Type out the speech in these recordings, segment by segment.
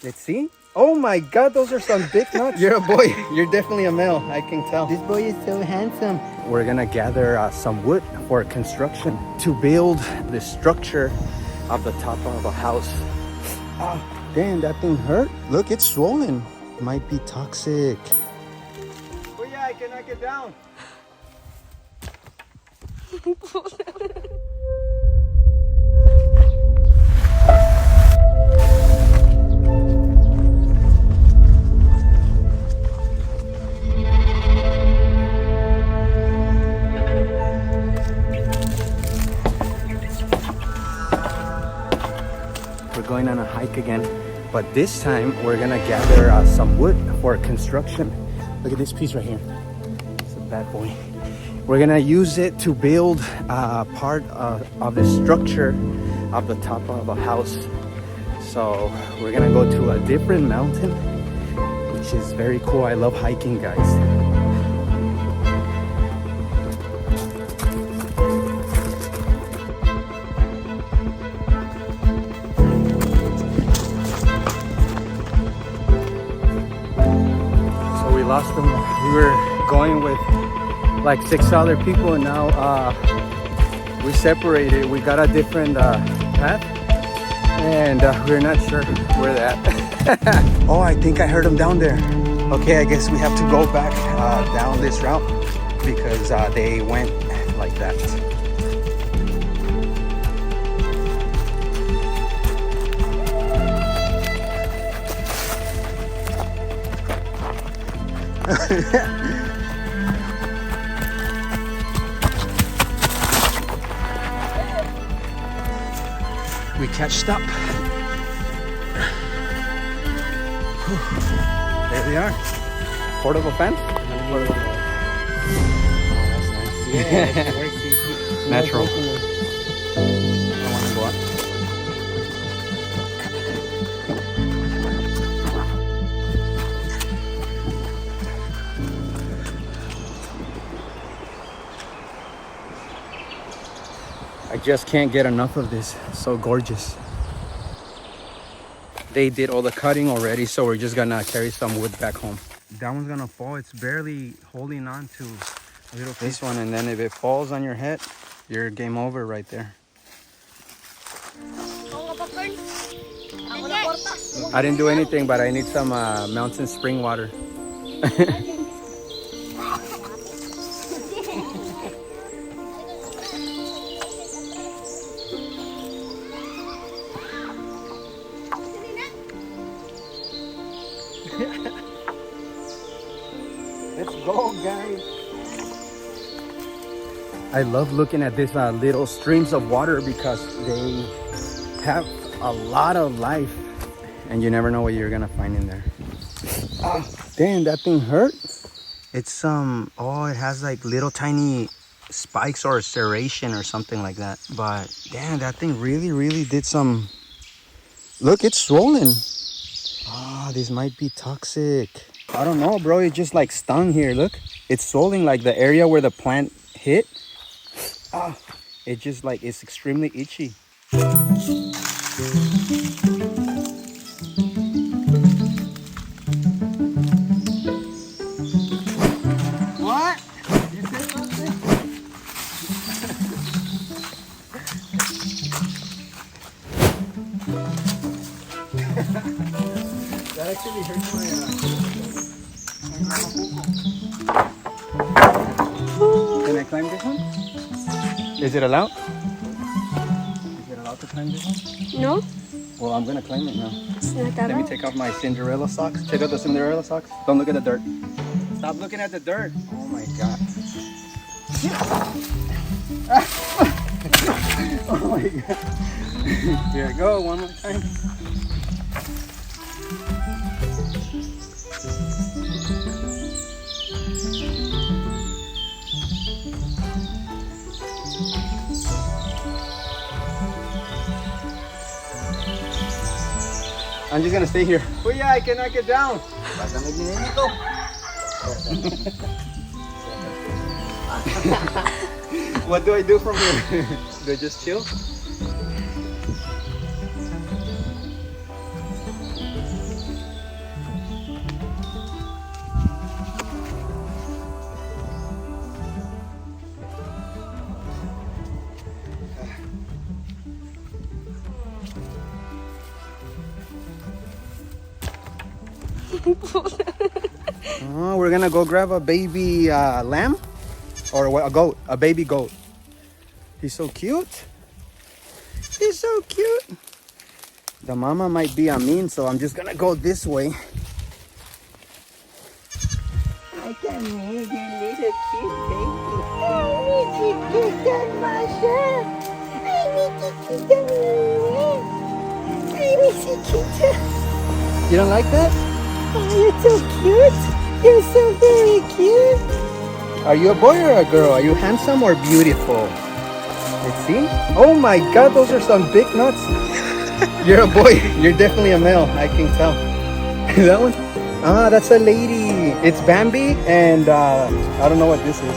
Let's see. Oh my God, those are some big nuts. You're a boy. You're definitely a male. I can tell. This boy is so handsome. We're gonna gather some wood for construction to build the structure of the top of a house. Ah, damn, that thing hurt. Look, it's swollen. Might be toxic. Oh yeah, I cannot get down. We're going on a hike again, but this time we're gonna gather some wood for construction. Look at this piece right here. It's a bad boy. We're gonna use it to build part of the structure of the top of a house. So we're gonna go to a different mountain, which is very cool. I love hiking, guys. Lost them. We were going with like 6 other people, and now we separated. We got a different path, and we're not sure where they're at. Oh, I think I heard them down there. Okay, I guess we have to go back down this route because they went like that. We catched up. There they are. Portable fence? Oh, that's nice. Yeah, natural. I want to go up. I just can't get enough of this. It's so gorgeous. They did all the cutting already, so we're just gonna carry some wood back home. That one's gonna fall. It's barely holding on to a little this one, and then if it falls on your head, you're game over right there. I didn't do anything, but I need some mountain spring water. Let's go, guys. I love looking at these little streams of water because they have a lot of life, and you never know what you're gonna find in there. Oh, damn, that thing hurt. It's oh, it has like little tiny spikes or serration or something like that. But damn, that thing really did some. Look, it's swollen. Ah, this might be toxic. I don't know, bro. It just like stung here. Look, it's swollen, like the area where the plant hit. Ah, it just like, it's extremely itchy. What? You said something? That actually hurts my Can I climb this one? Is it allowed? Is it allowed to climb this one? No, Well, I'm gonna climb it now. it's not that Let me take off my Cinderella socks. Take out the Cinderella socks. Don't look at the dirt. Stop looking at the dirt. Oh my God. Oh my God. Here, go one more time. I'm just gonna stay here. Oh yeah, I cannot get down. What do I do from here? Do I just chill? Oh, we're gonna go grab a baby lamb or what, a goat, a baby goat. He's so cute. He's so cute. The mama might be mean, so I'm just gonna go this way. I can make you little cute baby. I need you to Masha. I need you to I need you to. You don't like that? Oh, you're so cute. You're so very cute. Are you a boy or a girl? Are you handsome or beautiful? Let's see. Oh my God, those are some big nuts. You're a boy. You're definitely a male. I can tell. That one? Ah, that's a lady. It's Bambi, and I don't know what this is.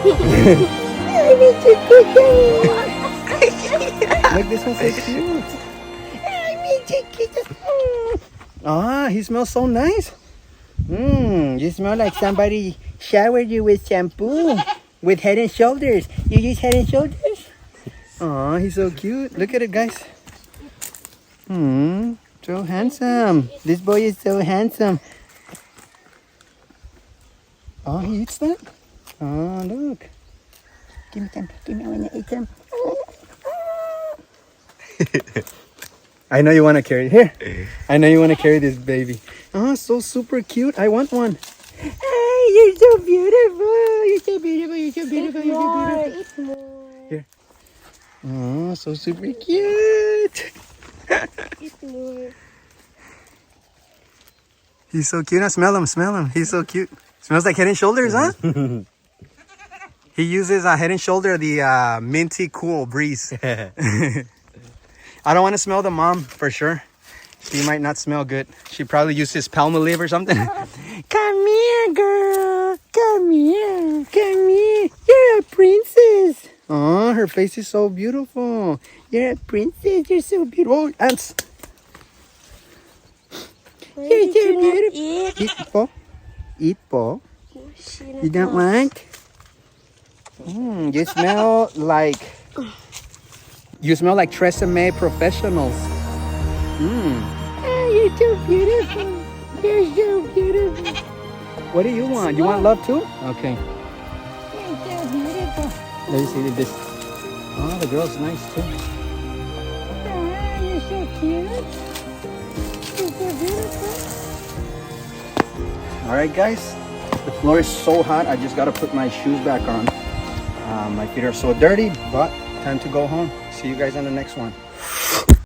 I need to cookie. Look, this one's so cute. I need to cookie. Ah, he smells so nice. You smell like somebody showered you with shampoo, with Head and Shoulders. You use Head and Shoulders? Aw, he's so cute. Look at it, guys. So handsome. This boy is so handsome. Oh, he eats that? Oh, look. Give me some. Give me, I want to eat some. I know you want to carry it. Here. I know you want to carry this baby. Oh, so super cute. I want one. Hey, you're so beautiful. You're so beautiful. You're so beautiful. You're so beautiful. It's more. Here. Oh, so super cute. It's more. He's so cute. Now smell him. Smell him. He's so cute. Smells like Head and Shoulders, huh? He uses Head and Shoulder, the minty cool breeze. I don't want to smell the mom for sure. She might not smell good. She probably uses Palmolive or something. Come here, girl. Come here. Come here. You're a princess. Oh, her face is so beautiful. You're a princess. You're so beautiful. Ants. You're so beautiful. Eat po. Eat po. You don't want? You smell like... You smell like Tresemme professionals. Oh, you're so beautiful. You're so beautiful. What do you want? You want love too? Okay. You're so beautiful. Let me see this. Oh, the girl's nice too. Oh, you're so cute. You're so beautiful. All right, guys. The floor is so hot. I just got to put my shoes back on. My feet are so dirty, but time to go home. See you guys on the next one.